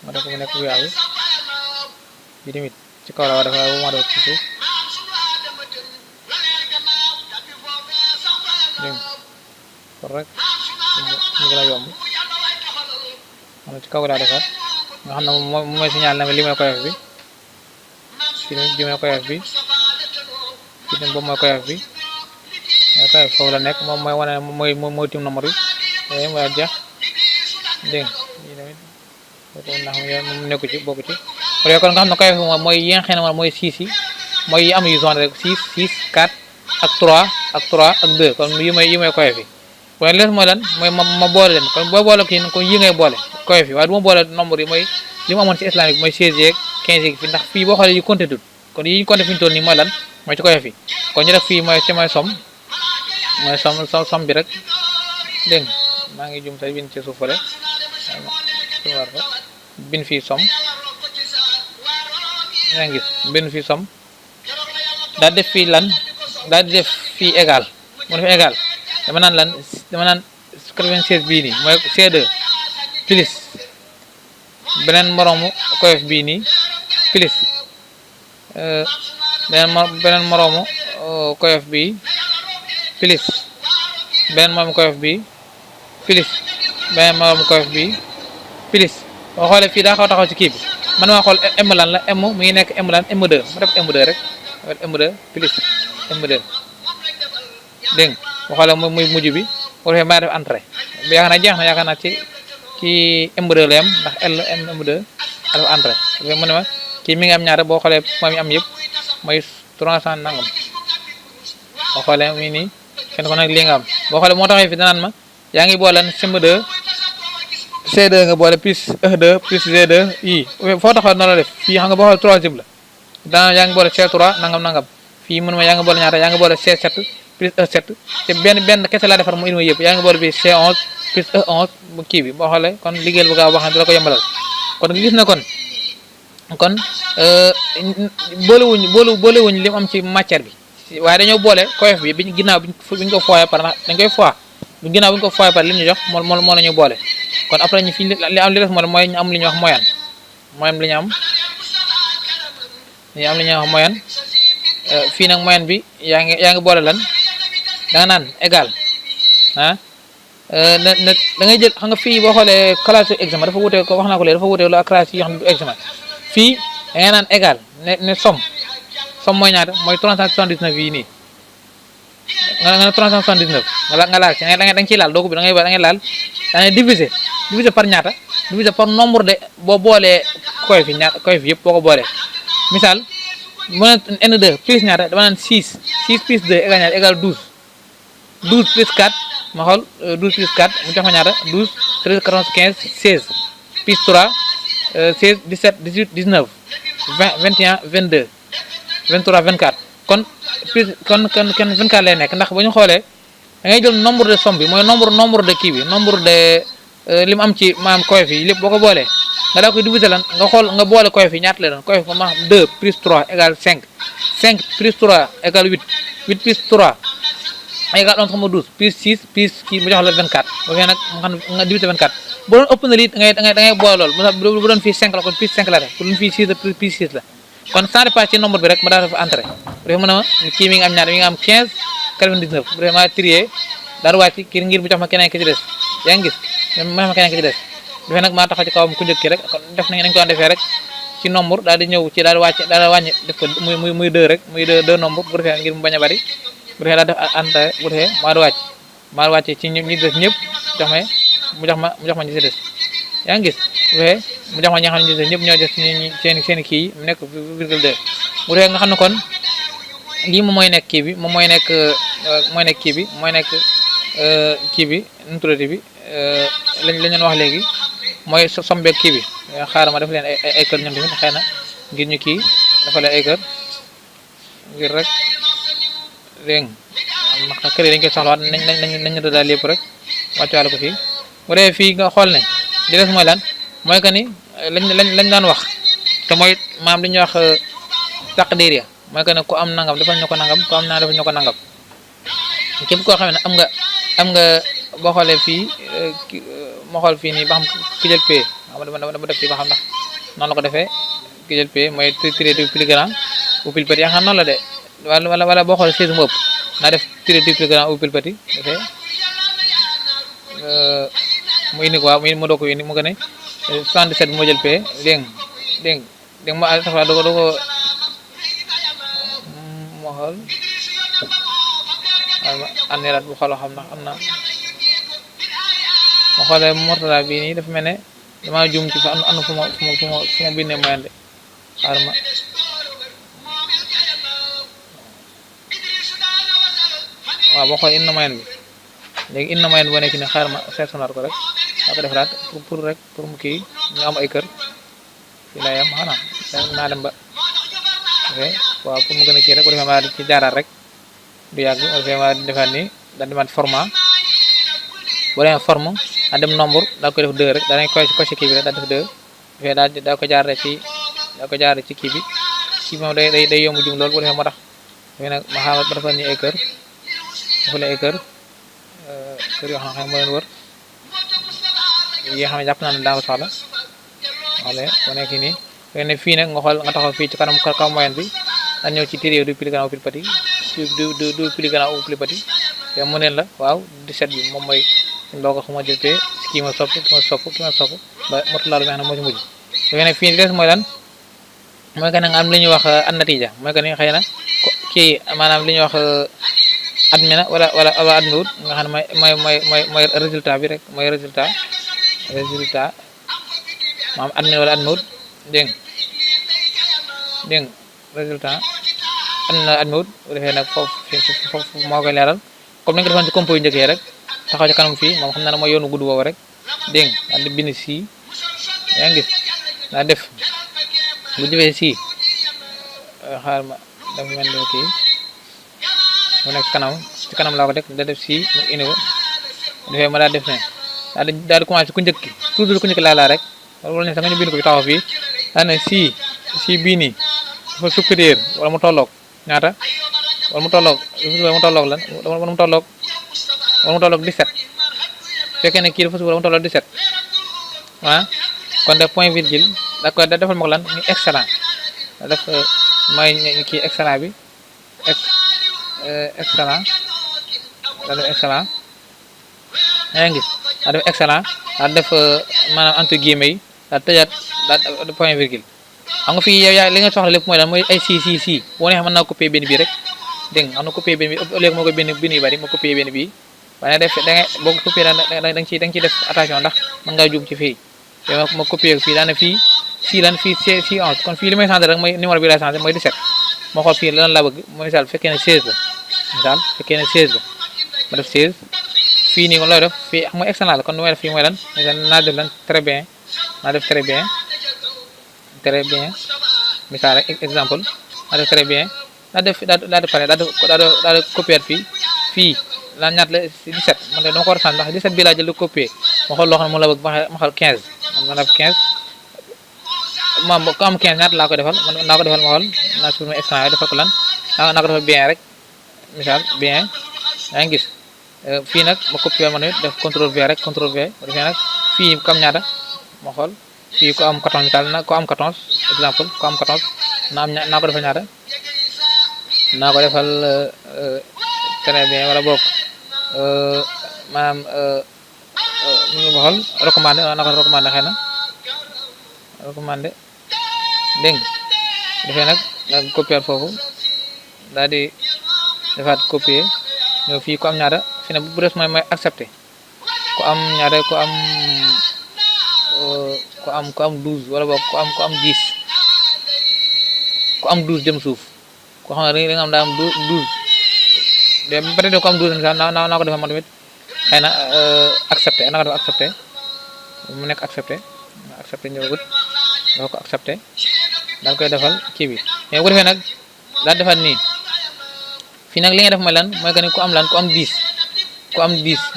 nga def ko mu nekk bu yàgg bi tamit ci kaw la war a defar bu ma def ci suuf dégg kon rek mu gën a yomb man ci kaw laa defar nga xam ne moom mooy signal na li mooy coef bi fii tamit bi mooy coef bi fii tamit boobu mooy coef bi mooy coef foofu la nekk moom mooy wane mooy tim nombre yi mooy jeex dégg nga ndax moom nekku ci bokku ci bu dee kon nga xam ne coef bi mooy yi nga xam ne mooy 6 yi mooy yi am yu zone rek 6 6 4 ak 3 ak 2 kon yi mooy coef yi waaye les mooy lan mooy ma boole leen kon boo boole kii kon yi ngay boole coef yi waaye du ma boole nombre yi mooy li mu amoon ci islamique mooy 16 yeeg 15 yeeg fii ndax fii boo xoolee yu compté dut kon yi ñu compté fi ñu toll nii mooy lan mooy ci coef yi kon ñu def fii mooy somme bi rek dégg nga maa ngi jum say bind ci suuf fale war ko bind fii somme yaa ngi gis bind fii somme daal def fii lan daal di def fii égal mu def égal dama naan 96 bii nii mooy C2 plus beneen moroomu coef bii nii plus beneen moroomu coef bii plus beneen moroomu coef bii plus beneen moroomu coef bii plus boo xoolee fii daa xaw taxaw ci kii bi man maa xool M lan la M mu ngi nekk M lan M2 mu def M2 rek M2 plus M2 dégg nga boo xoolee muy mujj bi bu defee maa def entrée bi yaakaar naa jeex na yaakaar naa ci M2 la yam ndax M2 a def entrée mu ne ma kii mi ngi am ñaata boo xoolee moom yi am yëpp mooy 300 nangam boo xoolee mi nii kenn ko nag lii nga am boo xoolee moo taxee fi danaan ma yaa ngi boole CM2 C2 nga boole plus E2 plus G2 yi foo taxaw noonu la def fii xam nga boo xoolee troisième la dana yaa ngi boole C3 nangam fii mu ne ma yaa ngi boole ñaata yaa ngi boole C7 plus E7 te benn kese laa defar mu indi ma yëpp yaa ngi boole bi C11 plus E11 bu kii bi boo xoolee kon liggéeyal bu gaaw boo xam ne dala ko yombalal kon gis na kon boolewuñ li mu am ci matière bi waaye dañoo boole coef bi biñ ginnaaw biñ ko foyee par ndax dañ koy fois ginnaaw biñ ko foyee par li ñu jox moo la ñu boole kon après ñu fi li am li def mooy ñu am li ñuy wax moyenne li ñu am li ñuy wax moyenne fii nag moyenne bi yaa ngi boole lan da nga naan égal ah da ngay jël xam nga fii boo xoolee classe examen dafa wutee ko wax naa ko léegi dafa wutee lu ak classe yi yoo xam ne du examen fii da ngay naan égal ne somme mooy ñaata mooy 379 yii nii nga ne 379 nga laal ci da nga ciy laal doo ko bi da ngay laal da ngay diviser par ñaata diviser par nombre de boo boolee koy fi yëpp boo ko boolee misaal mu ne n2 plus ñaata dama naan 6 plus 2 égal ñaata égal 12 plus 4 ma xool 12 plus 4 mu jox ma ñaata 12 13 14 15 16 plus 3 16 17 18 19 20 21 22 23 24 kon 24 lay nekk ndax bu ñu xoolee da ngay jël nombre de somme bi mooy nombre de kii bi nombre de li mu am ci maanaam koy fi lépp boo ko boolee nga daa koy diviser lan nga xool nga boole koy fi ñaata lay doon koy fi ma 2 plus 3 égale 5 5 plus 3 égale 8 8 plus 3 égale 11 xam nga 12 plus 6 plus kii mu jox la 24 ba fee nag mu xam nga diviser 24 bu doon ëpp na lii da ngay boole loolu bu doon fii 5 la kon plus 5 la rek bu doon fii 6 la plus 6 la kon ça dépend ci nombre bi rek ma daal dafa entré bu defee mën a ma kii mi ngi am ñaar mi ngi am 15 99 bu defee ma trier daal wàcc kii ngir bu jox ma keneen ki ci des yaa ngi gis ma jox ma keneen ki ci des defee nag maa taxaw ci kawam ku njëkk ki rek kon def nañ ko daan defee rek ci nombre daal di ñëw ci daal di wàcc daal di wàññi def ko muy 2 rek muy 2 nombre bu defee ngir mu bañ a bari bu defee daal def entré bu defee maa di wàcc ci ñi des ñëpp mu jox ma ñi ci des yaa ngi gis bu defee mu jox ma ñi nga xam ne ñëpp ñoo def seen kii yi mu nekk virgule 2 bu defee nga xam ne kon lii moom mooy nekk kii bi moom mooy nekk kii bi mooy nekk kii bi numéroté bi lañ leen wax léegi mooy sombeeg kii bi xaaral ma def leen ay kër ñoom tamit xëy na ngir ñu kii dafa leen ay kër ngir rek dégg nga kër yi dañ koy soxlawaat nañ daal lépp rek wàccuwaale ko fii bu dee fii nga xool ne li des mooy lan mooy que ni lañ daan wax te mooy maam li ñuy wax taqdir ya mooy que ne ku am nangam defal ñu ko nangam ku am nangam defal ñu ko nangam képp koo xam ne am nga boo xoolee fii moo xool fii nii ba xam ki jël pay dama def fii ba xam ndax noonu la ko defee ki jël pay mooy tiré du plus grand ou plus petit yaa xam noonu la de wala boo xoolee 16 mu ëpp naa def tiré du plus grand ou plus petit defee mu indi ko waaw mu doo ko indi mu gën a 77 bi moo jël pay dégg nga ma sax doo ko moo xool aniraat bu xooloo xam ndax am na ma xoolee mortala bii nii dafa mel ne dama juum ci fa am na fu ma bindee moyen de xaar ma waaw boo xool indi na moyen bi léegi indi na moyen boo nekk ni xaar ma seetsonaat ko rek daa ko defaraat pour mu kii ñu am ay kër fii lay am xanaa naa dem ba waaw pour mu gën a kii rek bu defee ma ci jaaraat rek du yàgg bu defee ma defaat nii daal demaat format boo demee forme a dem nombre daal koy def 2 rek daal koy coché kii bi rek daal def 2 defee daal ko jaarale ci kii bi kii moom day yomb jum loolu bu defee moo tax defee nag ma xaaral ba defal ni ay kër defal ay kër yoo xam ne moo leen wër yi nga xam ne jàpp naa ne daa ko soxla xoolee boo nekk nii fekk ne fii nag nga xool nga taxaw fii ci kanam kaw moyenne bi daal ñëw ci tiré du plus grand ou plus petit du plus grand ou plus petit te mu neen la waaw 17 bi moom mooy suñ boo ko xuma jël te kii ma sopp ba motulaalu nga xam ne moo ci mujj fekk ne fii des mooy lan mooy que ne nga am li ñuy wax an natija mooy que ni xëy na kii maanaam li ñuy wax admi na wala admiwut nga xam ne mooy résultat bi rek mooy résultat maanaam admi wala admiwut dégg résultat admiwut bu defee nag foofu moo koy leeral comme ni nga ko defoon ci compo yu njëkk yi rek taxaw ci kanam fii moom xam naa ne mooy yoonu gudd boobu rek dégg nga daal di bind si yaa ngi gis daa def bu defee si xaar ma dafa mel ni kii mu nekk ci kanam laa ko def da def si mu indi ko defee ma daal def ne daal di commencé ku njëkk ki toujours ku njëkk laa rek wala ne sax nga ñu bind ko fi taxaw fii daa ne si bii nii dafa supérieur wala mu tolloog ñaata wala mu tolloog lan wala mu tolloog 17 fekkee ne kii dafa wala mu tolloog 17 ah kon def point virgule da ko defal ma ko lan ñu excellent da def may kii excellent bi excellent da def excellent yaa ngi gis daa def excellent daa def maanaam entre guillemets yi daa tëjaat daa point virgule xam nga fii yow yaa li nga soxla lépp mooy lan mooy ay si boo neexee mën naa copier benn bii rek dégg nga xam na copier benn bi léegi moo koy benn yu bari ma copier benn bii waaye def da ngay boo copier da nga ciy def attention ndax mën ngaa juum ci fii ma copier fii daane fii si lan fii si 11 kon fii li may changer rek mooy numéro bi lay changer mooy 17 moo xool fii lan laa bëgg mooy misaal fekkee ne 16 la misaal fekkee ne 16 la ma def 16 fii nii kon looy def fii xam nga excellent la kon nu may def fii mooy lan naa def lan très bien naa def très bien misaal rek exemple naa def très bien daa def pare daa def copier fii la ñaat la 17 man de dama ko war a sànni ndax 17 bii laa jël di copier ma xool loo xam ne moom la bëgg ma xool 15 man def 15 ma ko am 15 ñaata laa ko defal man naa ko defal ma xool naa supprimer extra defal ko lan naa ko defal bien rek misaal bien yaa ngi gis fii nag ma copier ma tamit def contrôle V rek contrôle V bu defee nag fii ko am ñaata ma xool fii ko am 14 misaal na ko am 14 exemple ko am 14 naa ko defal ñaata naa ko defal très bien wala boog maanaam mu ngi xool recommandé naa ko recommandé xëy na recommandé dégg nga defee nag nga copier foofu daal di defaat copier ñëw fii ko am ñaata fi ne bu des mooy accepté ku am ñaata ku am 12 wala boog ku am 10 ku am 12 jëm suuf koo xam ne da nga am daa am 12 de peut-être ko am 12 naa ko defal ma tamit xëy na accepté naa ko def accepté mu nekk accepté ñëwagut doo ko accepté daal koy defal kii bi mais bu ko defee nag daal defaat nii fii nag li nga def mooy lan mooy que ni ku am 10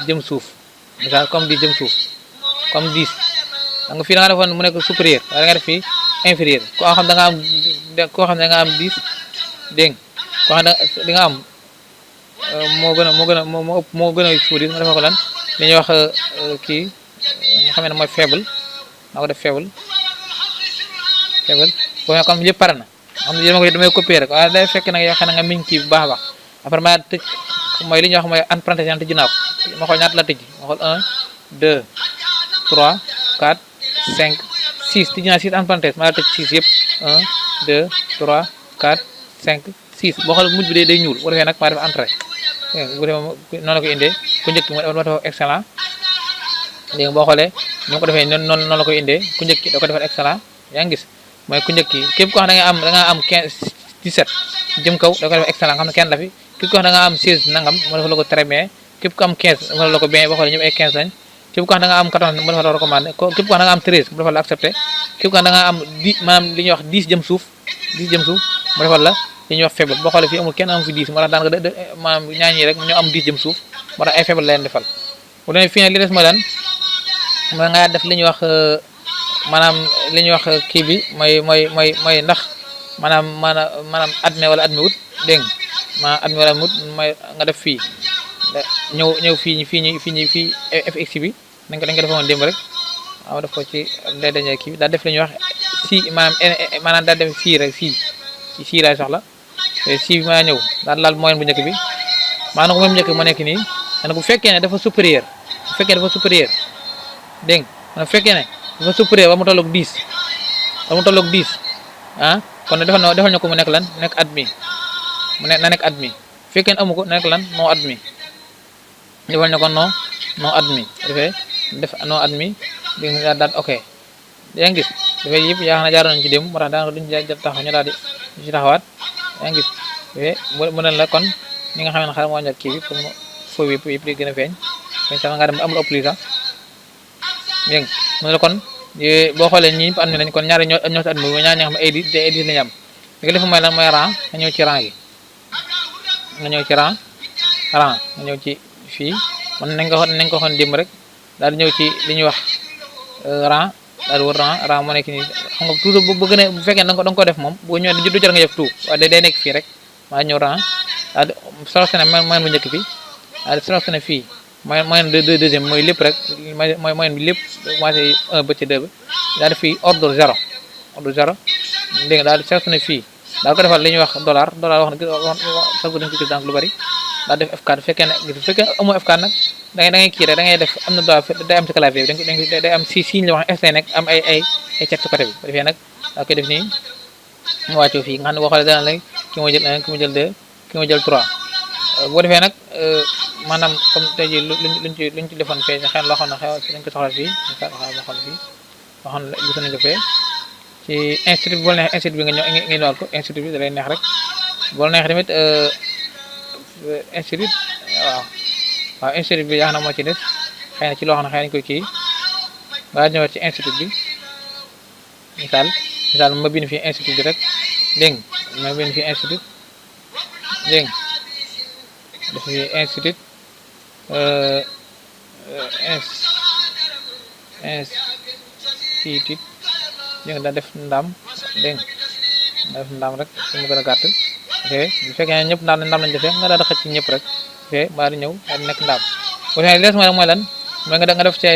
jëm suuf misaal ku am 10 jëm suuf ku am 10 xam nga fii da nga defoon mu nekk supérieur waaye da nga def fii inférieur koo xam da nga am 10 dégg nga koo xam di nga am moo gën a suuri nga defal ko lan li ñuy wax kii nga xam ne mooy faible naa ko def faible boo xam comme yëpp pare na xam ne dama ko damay copier rek waaye day fekk nag yoo xam ne nga miñ kii bu baax a baax après ma tëj mooy li ñuy wax mooy entre parenthèses tëj naa ko ma xool ñaata la tëj ma xool 1 2 3 4 5 6 tëj naa 6 entre parenthèses ma tëj 6 yëpp 1 2 3 4 5 6 boo xool mujj bi day ñuul bu defee nag maa def entrée bu defee noonu la ko indee ku njëkk ma dafa excellent léegi boo xoolee ni ko defee noonu la koy indee ku njëkk da ko defal excellent yaa ngi gis mooy ku njëkk képp ko xam da nga am 15 17 jëm kaw da ko def excellent xam ne kenn la fi képp ko xam da nga am 16 nangam mu defal la ko très bien képp ko am 15 mu defal la ko bien boo xoolee ñëpp ay 15 lañ képp ko xam da nga am 14 mu defal la recommandé képp ko xam da nga am 13 mu defal la accepté képp ko xam da nga am 10 maanaam li ñuy wax 10 jëm suuf mu defal la li ñuy wax faible boo xoolee fii amul kenn am fi 10 moo tax daanaka maanaam ñaar ñi rek ñoo am 10 jëm suuf moo tax ay faible la leen defal bu dee fii nag li des mooy lan mooy nga def li ñuy wax maanaam li ñuy wax kii bi mooy ndax maanaam admis wala admis wut dégg nga maanaam admis wala admis wut mooy nga def fii ñëw fii fx bi dañ ko defoon démb rek waaw def ko ci dañee kii bi daal def li ñuy wax si maanaam daal def fii rek fii laay soxla si bi maa ñëw daal laal moyenne bu njëkk bi maanaam ko moom njëkk moo nekk nii bu fekkee ne dafa supérieur dégg nga bu fekkee ne dafa supérieur ba mu tolloog 10 kon defal ñu ko mu nekk lan nekk admis na nekk admis bu fekkee ne amu ko nekk lan non admis defal ñu ko non admis defee def non admis dégg nga daal ok yaa ngi gis dafay yëpp yaa xam ne jaaroon nañu ci démb moo tax daanaka duñu taxaw ñu daal di ci taxawaat yaa ngi gis defee mu ne la kon ñi nga xam ne xaaral moo ñor kii bi pour mu foofu yëpp di gën a feeñ mais sax nga dem amul ëpp lii sax dégg nga mu ne la kon boo xoolee ñi ñëpp admis nañ kon ñaari ñoo ci admis mooy ñaar ñoo xam ne ay 10 lañu am li nga def mooy lan mooy rang nga ñëw ci rang gi nga ñëw ci rang nga ñëw ci fii man nañ ko xoon démb rek daal di ñëw ci li ñuy wax rang daal di wër rang moo nekk nii xam nga toujours bu gën a bu fekkee da nga ko def moom bu ñëwee du jar nga def tout waaye day nekk fii rek maa ñëw rang daal di sélectionné moyenne bu njëkk bi daal di sélectionné fii moyenne deuxième mooy lépp rek mooy moyenne bi lépp commencé 1 ba ci 2 bi daal di fii ordre 0 dégg nga daal di sélectionné fii daal ko defal li ñuy wax dollar wax na sax dañ ko gis donc lu bari daal def F4 bu fekkee amoo F4 nag da ngay kii rek da ngay def am na droit day am ci clavier bi day am si signe la wax S lay nekk am ay cet ci côté bi bu defee nag daa koy def nii mu wàccoo fii nga xam ne boo xoolee dana la ki ma jël 1 ki ma jël 2 ki ma jël 3 boo defee nag maanaam comme tey jii luñ ci defoon fee xëy na loo xam ne xew dañ ko soxla fii ma xool fii loo xam ne gis nañ ko fee ci institut bi boo neexee institut bi nga ñëw ngeen waat ko institut bi da lay neex rek boo neexee tamit institut waaw institut bi yaa xam ne moo ci des xëy na ci loo xam ne xëy nañ koy kii nga ñëwaat ci institut bi misaal ma bind fii institut bi rek dégg nga ma bind fii institut dégg nga def fii institut institut dégg nga daa def ndam dégg nga def ndam rek su mu gën a gàtt ok bu fekkee ñëpp ndam lañ defee nga daal di xëcc ñëpp rek ok ba di ñëw daal di nekk ndam bu fekkee les mooy lan mooy nga def ci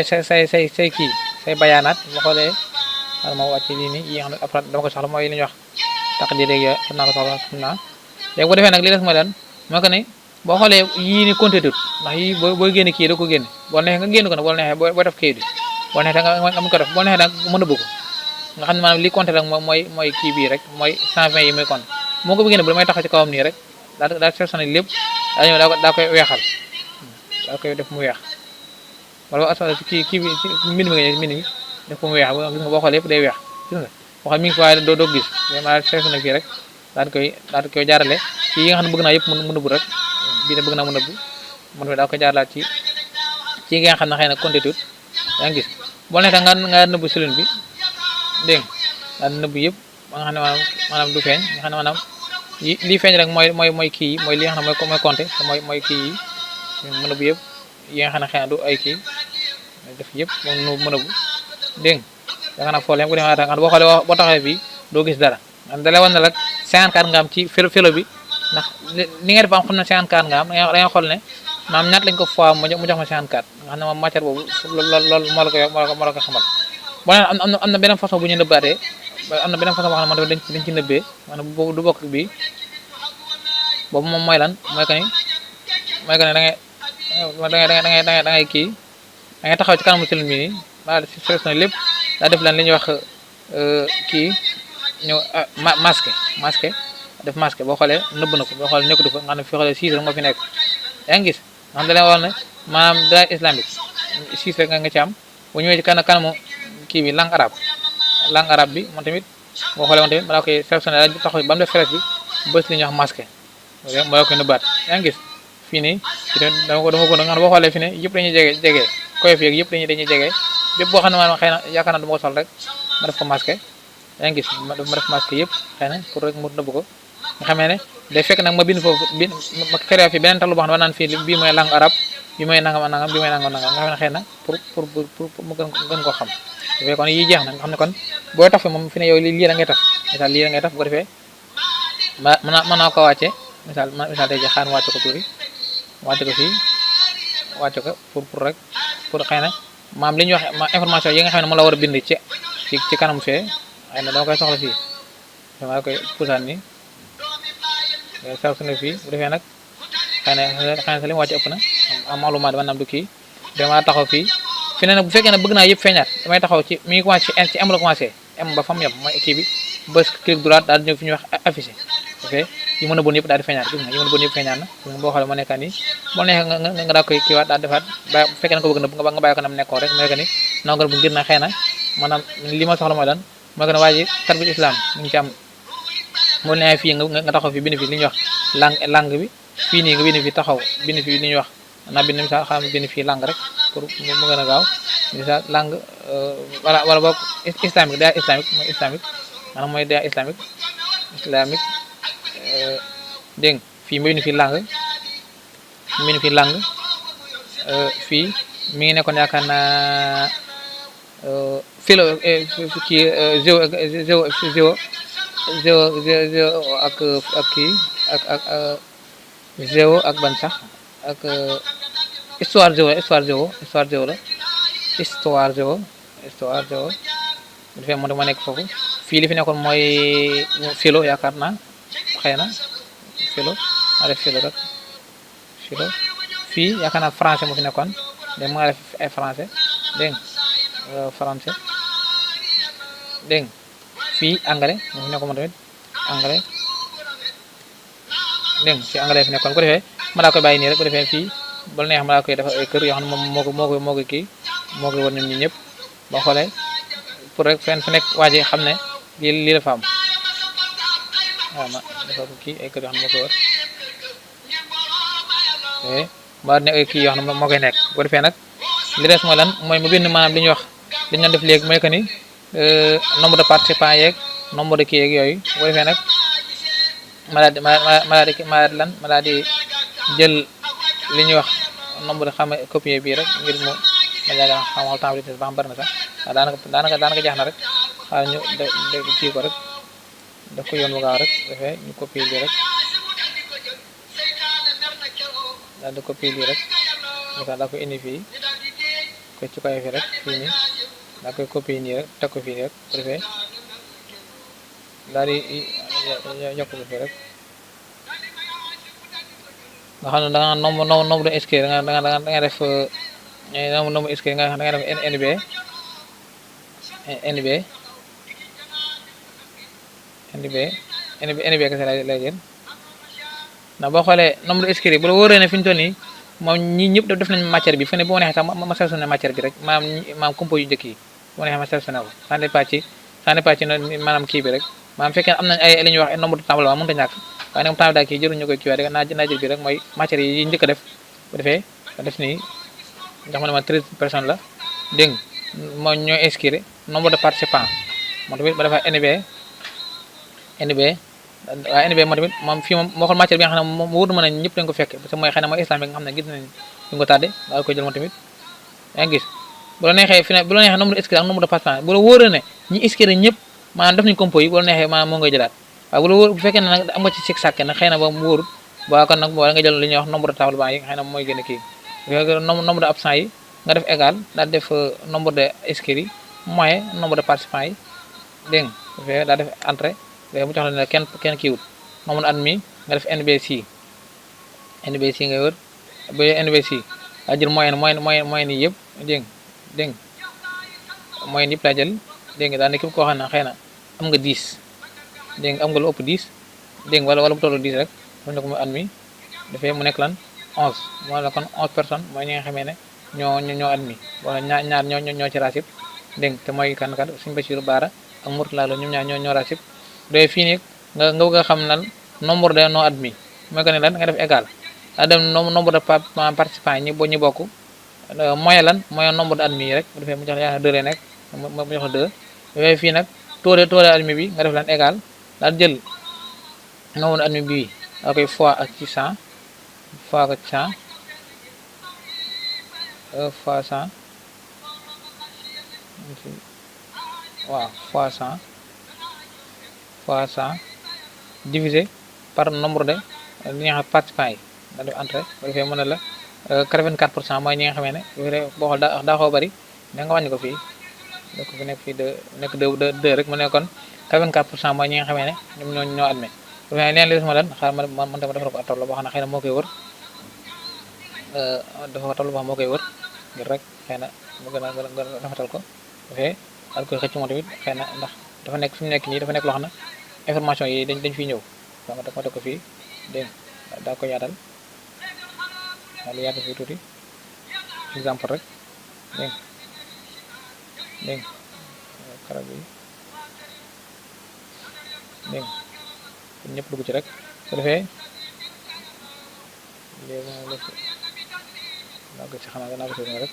say kii say bayaanaat boo xoolee xaaral ma wàcc lii nii yi nga xam ne après dama ko soxla mooy li ñuy wax taq di rek yooyu xam naa ko soxla xam naa léegi bu defee nag li des mooy lan moo ko ne boo xoolee yii ni compté tut ndax yii booy génn kii da ko génne boo neexee nga génn ko nag boo neexee boo def kayit bi boo neexee nga mën ko def boo neexee nag mën a bëgg nga xam ne maanaam li compté rek mooy kii bii rek mooy 120 yi muy compté moo ko bëggee ne bu damay taxaw ci kawam nii rek daal sélectionné lépp daa ñëw daa koy weexal daa koy def mu weex wala kii bi mbind mi nga ñëw mbind mi def ko mu weex gis nga boo xoolee yëpp day weex gis nga boo xam mi ngi fi waaye doo gis ma sélectionné fii rek daal di koy jaarale ci yi nga xam ne bëgg naa yëpp mu nëbbu rek bii ne bëgg naa mu nëbbu man fi daa koy jaaralaat ci yi nga xam ne xëy na compté tut yaa ngi gis boo neexee nga nëbbu cellule bi dégg nga daal nëbbu yëpp ba nga xam ne maanaam du feeñ nga xam ne maanaam lii feeñ rek mooy kii yi mooy li nga xam ne mooy compté te mooy kii yi mu nëbbu yëpp yi nga xam ne xëy na du ay kii def yëpp moom mu nëbbu dégg nga nga nag foofu bu demee nga boo xoolee boo taxawee fii doo gis dara da lay wan ne rek 54 nga am ci felo bi ndax li nga def am xam ne 54 nga am da nga xool ne maam ñaat lañ ko fois mu jox ma 54 nga xam ne moom matière boobu loolu moo la ko xamal boo nee am na beneen façon bu ñu nëbbaatee am na beneen façon boo xam ne moom dañ ci nëbbee maanaam boobu du bokk bii boobu moom mooy lan mooy que ni da ngay kii da ngay taxaw ci kanamu cellule bi nii daal di sélectionné lépp daa def lan li ñuy wax kii ñëw masqué def masqué boo xoolee nëbb na ko boo xoolee nekkatu fa nga xam ne fi xoolee 6 rek moo fi nekk yaa ngi gis nga xam ne da leen wax ne maanaam droit islamique 6 rek nga ci am bu ñëwee ci kanamu kii bi langue arabe bi moom tamit boo xoolee moom tamit balaa koy sélectionné daal taxaw ba mu def flèche bi bës li ñuy wax masqué moo koy nëbbaat yaa ngi gis fii nii dama ko nga xam ne boo xoolee fi ne yëpp dañuy jege koy fi yëpp dañuy jege bépp boo xam ne maanaam xëy na yaakaar naa du ma ko sol rek ma def ko masqué yaa ngi gis ma def masqué yëpp xëy na pour rek mu nëbb ko nga xamee ne day fekk nag ma bind foofu ma créé fi beneen tableau boo xam ne naan fii bii mooy langue arabe bii mooy nangam bii mooy nangam nga xam ne xëy na pour mu gën koo xam dafay kon yi jeex na nga xam ne kon booy taf fi moom fi ne yow lii da ngay taf misaal lii da ngay taf bu ko defee mën naa ko wàcce misaal tey ji xaar wàcce ko tuuti wàcce ko fii wàcce ko pour rek pour xëy na maam li ñuy wax information yi nga xam ne moom la war a bind ci kanam fee xëy na dama koy soxla fii dama koy pusaan nii saw su ne fii bu defee nag xëy na sa li mu wàcce ëpp na am maalumaat man naam du kii dama taxaw fii fi ne nag bu fekkee ne bëgg naa yëpp feeñaat damay taxaw ci mi ngi commencé ci M la commencé M ba fam yem mooy kii bi bës clic droit daal di ñëw fi ñuy wax affiché ok yi mën a bon yëpp daal di feeñaat gis nga yi mën a bon yëpp feeñaat na boo xoolee moo nekkaan nii boo neexee nga daa koy kiiwaat daal defaat ba bu fekkee ne ko bëgg na nga bàyyi ko nam nekkoon rek mooy que ni nangal bu ngir na xëy na maanaam li ma soxla mooy lan mooy que ne waa ji tarbiya islam mi ngi ci am boo neexee fii nga taxaw fi bind fi li ñuy wax langue bi fii nii nga bind fi taxaw bind fi li ñuy wax naa bind misaal xam bind fii langue rek pour mu gën a gaaw misaal langue wala boog islamique daa islamique mooy islamique maanaam mooy daa islamique dégg nga fii mu bind fi langue mu bind fi langue fii mi ngi nekkoon yaakaar naa philo kii géo ak kii ak géo ak ban sax ak histoire géo la bu defee moom dama nekk foofu fii li fi nekkoon mooy philo yaakaar naa xëy na philo ma def philo rek philo fii yaakaar naa français moo fi nekkoon de ma def ay français dégg nga français dégg nga fii anglais moo fi nekkoon moom tamit anglais dégg nga ci anglais fi nekkoon bu ko defee ma daa koy bàyyi nii rek bu defee fii ba neex ma daa koy defar ay kër yoo xam ne moom moo ko kii moo koy war ñun ñi ñëpp boo xoolee pour rek fenn fu nekk waa ji xam ne lii la fa am waaw ma defar ko kii ay kër yoo xam ne moo koy war ba ne ay kii yoo xam ne moo koy nekk bu ko defee nag li des mooy lan mooy mu bind maanaam li ñuy wax li ñu doon def léegi mooy que ni nombre de participants yeeg nombre de kii yeeg yooyu bu ko defee nag ma daal di jël li ñuy wax nombre de xam copier bii rek ngir mu ma jaaga xamal temps bi ba xam bari na sax waaw daanaka jeex na rek xaaral ñu kii ko rek daf ko yoon bu gaaw rek defee ñu copier lii rek daal di copier lii rek daa koy indi fii ko ci koy fi rek fii nii daa koy copier nii rek teg ko fii nii rek bu defee daal di yokk ko fii rek nga xam ne da nga nombre de inscrits da nga def nombre de inscrits da nga def NB kese lay jël ndax boo xoolee nombre de inscrits bu la wóoree ne fi ñu toll nii moom ñi ñëpp def nañ matière bi fu ne bu ma neexee sax ma sélectionné matière bi rek maanaam compo yu njëkk yi bu ma neexee ma sélectionné ko sans départ ci maanaam kii bi rek maanaam fekkee am nañ ay li ñuy wax nombre de tableau mënut a ñàkk waaye nag temps bi daal kii jëruñu koy kiiwaat naa jël bi rek mooy matière yi njëkk a def bu defee ba def nii nga xam ne ma 13 personnes la dégg nga moo ñoo inscrire nombre de participants moom tamit ba defaa NB waaye NB moom tamit moom fii moom moo xool matière bi nga xam ne moom wóor na ma ne ñëpp dañ ko fekk parce que mooy xëy na mooy islamique nga xam ne gis nañ duñ ko tardé daal koy jël moom tamit yaa ngi gis bu la neexee fi ne bu la neexee nombre de inscrits ak nombre de participants bu la wóoree ne ñi inscrire ñëpp maanaam def nañ compo yi bu la neexee maanaam moo ngay jëlaat waaye bu la wóor bu fekkee ne nag am nga ci sik sàkk nag xëy na ba mu wóorul ba kon nag boo nga jël li ñuy wax nombre de table banc yi xëy na mooy gën a kii nombre de absents yi nga def égal daal def nombre de inscrits yi moins nombre de participants yi dégg nga daal def entrée léegi mu jox la ne kenn kiiwut nombre admis nga def NBC ngay wër ba NBC daa jël moyenne yi yëpp dégg nga moyenne yëpp laa jël dégg nga daal ne képp koo xam ne xëy na am nga 10 dégg nga am nga lu ëpp 10 dégg nga wala bu tollu 10 rek mu ne ko muy admis dafay mu nekk lan 11 moo la kon 11 personnes mooy ñi nga xamee ne ñoo admis wala ñaar ñoo ci raasib dégg nga te mooy kan suñu Bachir Baara ak Mourtala la ñoom ñaar ñoo raasib doy fii nii nga bëgg a xam nan nombre de non admis mooy que ne lan nga def égal daa dem nombre de participants yi ñi bokk mooy lan mooy nombre de admis yi rek bu defee mu jox la yaa 2 lay nekk mu jox la 2 dafay fii nag taux de admis bi nga def lan égal daal jël nombre de admis bi daa koy fois ak ci 100 fois ak 100 fois 100 waaw fois 100 fois 100 divisé par nombre de ñi nga xam participants yi nga def entrée bu defee mën na la 84% mooy ñi nga xamee ne boo xool daa xaw bari da nga wàññi ko fii da ko fi nekk fii 2 rek mu ne kon 84% mooy ñi nga xamee ne ñoom ñoo admis bu fekkee leen li des ma lan xaaral man dama defal ko ab tableau boo xam ne xëy na moo koy wër dafa ko tableau boo xam moo koy wër ngir rek xëy na mu gën a rafetal ko dafee daal koy xëcc moom tamit xëy na ndax dafa nekk fi mu nekk nii dafa nekk loo xam ne information yi dañ fiy ñëw donc ma def ko fii dégg nga daa ko yaatal daal di yaatal fii tuuti exemple rek dégg nga karab yi dégg nga ñëpp dugg ci rek su defee léegi moom la daa ko ci xanaa danaa ko si rek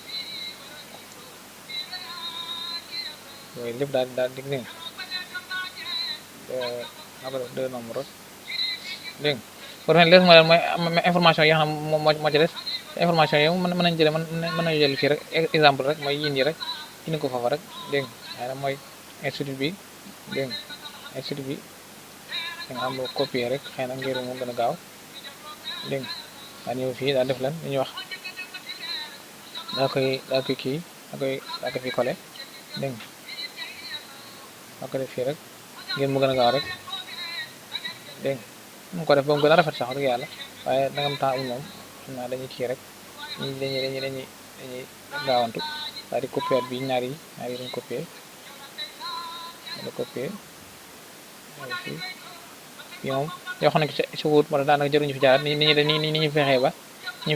yooyu lépp daal dig dégg naa ko def 2 nombre dégg nga pour que les mooy information yi nga xam ne moo ci des information yi mën nañu jëlee mën nañu jël fii rek exemple rek mooy yii nii rek indi ko foofa rek dégg nga xëy na mooy institut bi dégg nga institut bi da nga am copier rek xëy na ngir mu gën a gaaw dégg nga daa ñëw fii daa def lan li ñuy wax daa koy kii daa ko fi collé dégg nga daa ko def fii rek ngir mu gën a gaaw rek dégg nga mu ko def ba mu gën a rafet sax dëgg yàlla waaye da nga am temps moom xam naa dañuy kii rek dañuy gaawantu daal di copier bi ñaar yi dañ copier fii moom yoo xam ne si wut moo tax daanaka jëruñu fi jaaraat ni ñu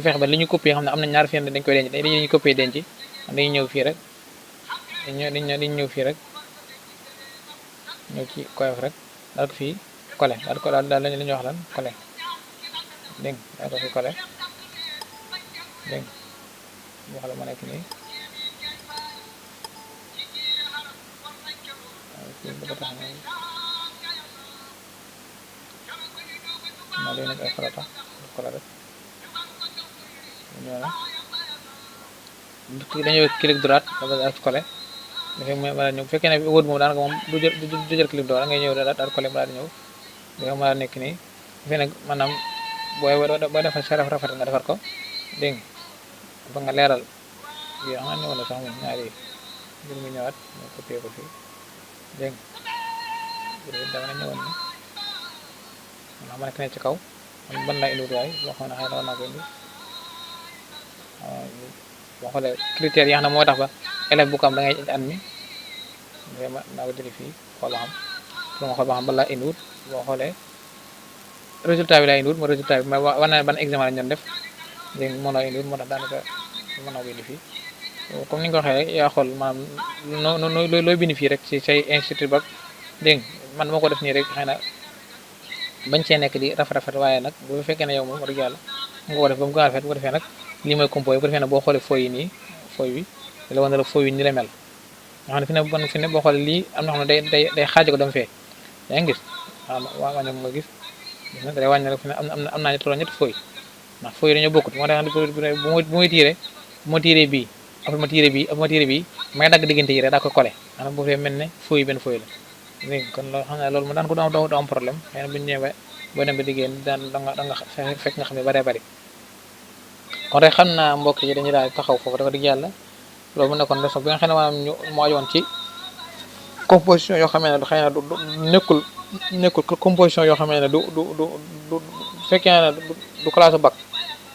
fexe ba li ñu copier xam ne am na ñaar fenn dañ koy denc dañuy copier denc dañuy ñëw fii rek dañuy ñëw fii rek ñëw ci coef rek daal ko fii collé daal li ñuy wax lan collé dégg daal ko fi collé dégg nga wax la ma nekk nii maa day nekk ay farata collé rek ñëw na dañuy clic droite daal collé dafay mën a ñëw bu fekkee ne wóot moom daanaka moom du jël clic droit da ngay ñëw daal collé mu daal di ñëw dafa mën a nekk nii bu fekkee nag maanaam booy defar sa rafet nga defar ko dégg nga ba nga leeral yi xam nga ñëwoon na sax moom ñaari mbir mi ñëwaat nga copier ko fii dégg nga dama ne ñëwoon ni nga xam ne ci kaw man ban laa indiwut waay boo xam ne xëy na war naa ko indi boo xoolee critères yi nga xam ne moo tax ba élève bu ko am da ngay admis vraiment naa ko jëli fii xool ba xam pour ma xool ba xam ban laa indiwut boo xoolee résultat bi laa indiwut mooy résultat bi ma war na ban examen lañu doon def dégg nga mënoo indiwut moo tax daanaka mën naa ko indi fii comme ni nga ko waxee rek yaa xool maanaam looy bind fii rek ci say institut ba dégg nga man moo ko def nii rek xëy na bañ see nekk di rafet waaye nag bu fekkee ne yow moom wax dëgg yàlla nga ko def ba mu gën a rafet bu ko defee nag lii mooy composé bu ko defee nag boo xoolee fooy yi nii fooy bi la wane la fooy yi ni la mel nga xam ne fi ne boo xoolee lii am na xam ne day xaajo ko dem fee yaa ngi gis waaw wàññi nga gis gis na day wàññi rek fi ne am naa ñetti fooy ndax fooy yi dañoo bokkut moo tax bu may tiire bu ma tiiree bii après ma tiire bii may dagg diggante yi rek daa koy collé maanaam boo fee mel ne fooy benn fooy la dégg kon loolu xam ne loolu mu daan ko du am problème xëy na bu ñu ñëwee boo dem ba diggéen daan da nga fekk nga xam ne bari kon rek xam naa mbokk yi dañuy daal taxaw foofu dafa dëgg yàlla loolu mu nekkoon leçon bi nga xam ne maanaam ñu moo ajoon ci composition yoo xam ne xëy na du nekkul composition yoo xam ne du fekkee ne du classe bac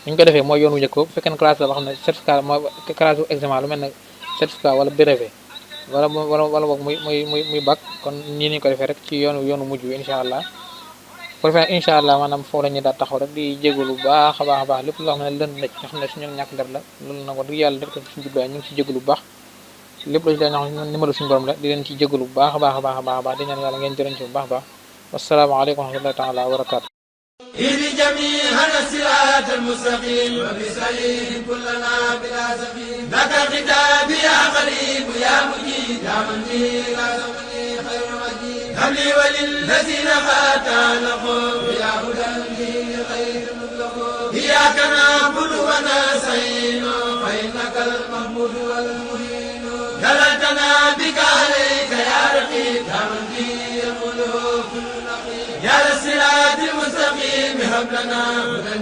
ñu ko defee mooy yoon wu njëkk bu fekkee ne classe la boo xam ne certificat mooy classe examen lu mel ne certificat wala brevet wala boog muy bac kon nii ñu ko defee rek ci yoonu mujj bi incha allah pour faire incha allah maanaam foofu la ñuy daal taxaw rek di jégalu baax a baax lépp loo xam ne lënd na ci nga xam ne suñu ñàkk der la loolu nag wax dëgg yàlla def ko suñu jubluwaay ñu ngi ci jégalu bu baax lépp loo ci leen wax numéro suñu borom la di leen ci jégalu bu baax a baax di ñaan yàlla ngeen jëriñ ci bu baax wasalaamaaleykum wa rahmatullahi taala wa barakaatu إلي جميعنا الصراط المستقيم وبسعيد كلنا بلا سقيم لك الختاب يا قريب يا مجيد يا من به لا تغني خير مجيد هب لي وللذين خاتانهم يا هدى به خير مطلق إياك نعبد ونستعين فإنك المحمود والمهين جلتنا بك عليك يا رقيب يا من به الملوك يا للصراط المستقيم هب لنا هدى